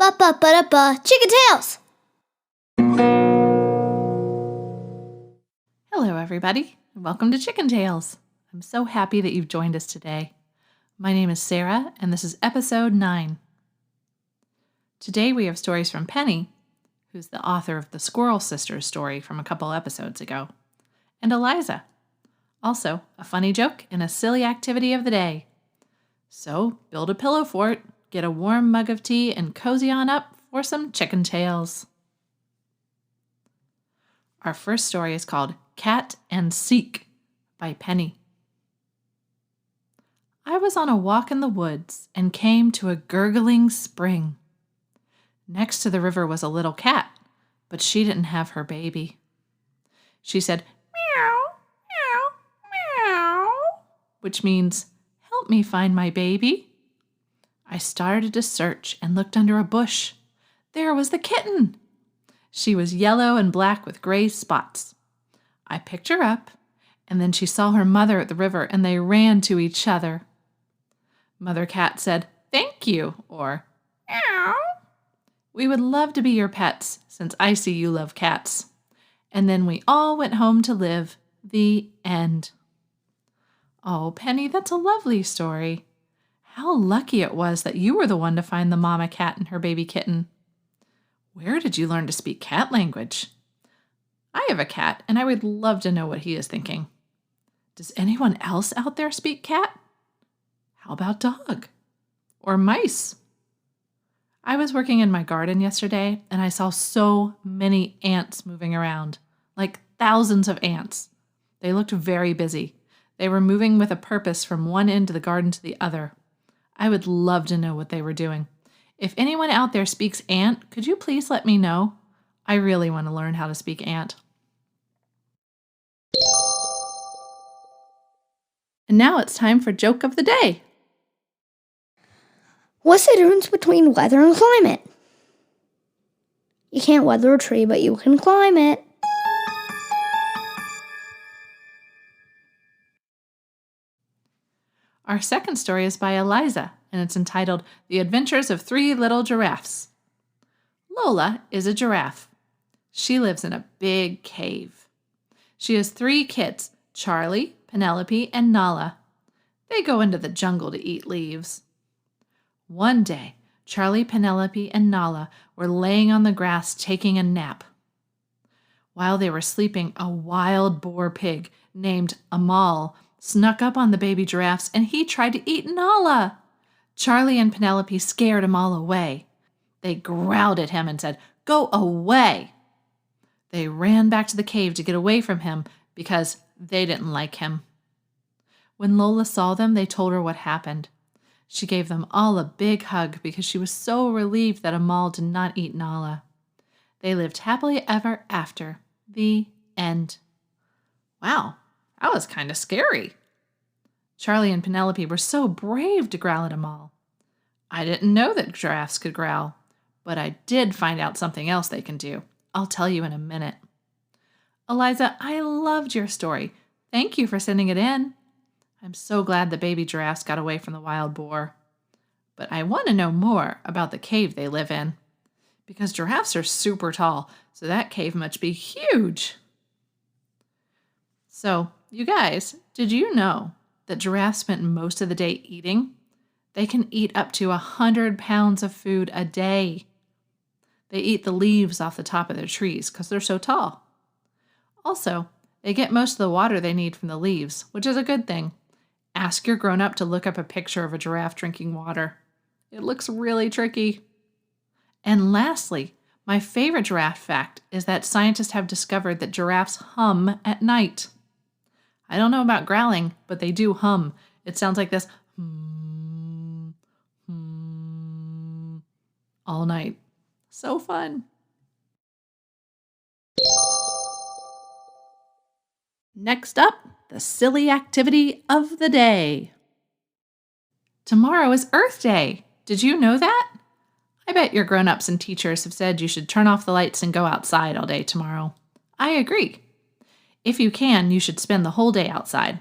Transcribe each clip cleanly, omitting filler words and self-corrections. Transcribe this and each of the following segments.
Ba-ba-ba-da-ba, Chicken Tales! Hello, everybody, and welcome to Chicken Tales. I'm so happy that you've joined us today. My name is Sarah, and this is episode 9. Today we have stories from Penny, who's the author of the Squirrel Sisters story from a couple episodes ago, and Eliza, also a funny joke and a silly activity of the day. So build a pillow fort, get a warm mug of tea, and cozy on up for some Chicken Tales. Our first story is called Cat and Seek by Penny. I was on a walk in the woods and came to a gurgling spring. Next to the river was a little cat, but she didn't have her baby. She said, meow, meow, meow, which means, help me find my baby. I started to search and looked under a bush. There was the kitten. She was yellow and black with gray spots. I picked her up, and then she saw her mother at the river, and they ran to each other. Mother Cat said, thank you, or meow. We would love to be your pets, since I see you love cats. And then we all went home to live. The end. Oh, Penny, that's a lovely story. How lucky it was that you were the one to find the mama cat and her baby kitten. Where did you learn to speak cat language? I have a cat, and I would love to know what he is thinking. Does anyone else out there speak cat? How about dog? Or mice? I was working in my garden yesterday, and I saw so many ants moving around, like thousands of ants. They looked very busy. They were moving with a purpose from one end of the garden to the other. I would love to know what they were doing. If anyone out there speaks ant, could you please let me know? I really want to learn how to speak ant. And now it's time for Joke of the Day. What's the difference between weather and climate? You can't weather a tree, but you can climb it. Our second story is by Eliza, and it's entitled The Adventures of Three Little Giraffes. Lola is a giraffe. She lives in a big cave. She has 3 kids, Charlie, Penelope, and Nala. They go into the jungle to eat leaves. One day, Charlie, Penelope, and Nala were laying on the grass taking a nap. While they were sleeping, a wild boar pig named Amal snuck up on the baby giraffes, and he tried to eat Nala. Charlie and Penelope scared Amal away. They growled at him and said, go away. They ran back to the cave to get away from him because they didn't like him. When Lola saw them, they told her what happened. She gave them all a big hug because she was so relieved that Amal did not eat Nala. They lived happily ever after. The end. Wow, that was kind of scary. Charlie and Penelope were so brave to growl at Amal. I didn't know that giraffes could growl, but I did find out something else they can do. I'll tell you in a minute. Eliza, I loved your story. Thank you for sending it in. I'm so glad the baby giraffes got away from the wild boar. But I want to know more about the cave they live in, because giraffes are super tall, so that cave must be huge. So, you guys, did you know that giraffes spent most of the day eating? They can eat up to 100 pounds of food a day. They eat the leaves off the top of their trees because they're so tall. Also, they get most of the water they need from the leaves, which is a good thing. Ask your grown-up to look up a picture of a giraffe drinking water. It looks really tricky. And lastly, my favorite giraffe fact is that scientists have discovered that giraffes hum at night. I don't know about growling, but they do hum. It sounds like this all night. So fun. Next up, the silly activity of the day. Tomorrow is Earth Day. Did you know that? I bet your grown-ups and teachers have said you should turn off the lights and go outside all day tomorrow. I agree. If you can, you should spend the whole day outside.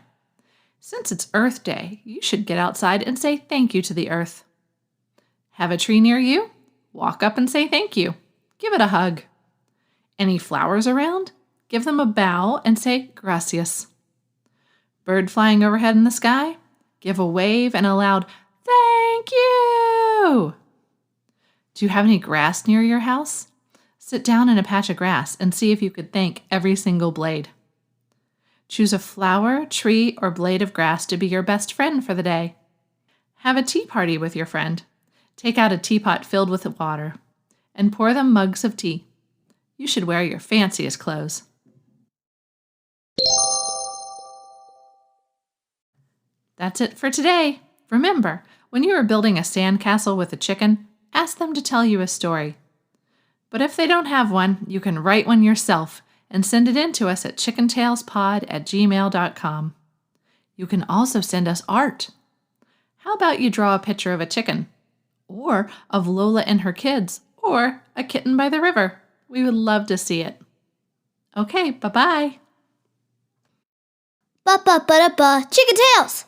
Since it's Earth Day, you should get outside and say thank you to the earth. Have a tree near you? Walk up and say thank you. Give it a hug. Any flowers around? Give them a bow and say gracias. Bird flying overhead in the sky? Give a wave and a loud thank you. Do you have any grass near your house? Sit down in a patch of grass and see if you could thank every single blade. Choose a flower, tree, or blade of grass to be your best friend for the day. Have a tea party with your friend. Take out a teapot filled with water and pour them mugs of tea. You should wear your fanciest clothes. That's it for today. Remember, when you are building a sandcastle with a chicken, ask them to tell you a story. But if they don't have one, you can write one yourself and send it in to us at chickentailspod@gmail.com. You can also send us art. How about you draw a picture of a chicken, or of Lola and her kids, or a kitten by the river? We would love to see it. Okay, bye-bye. Chicken tails!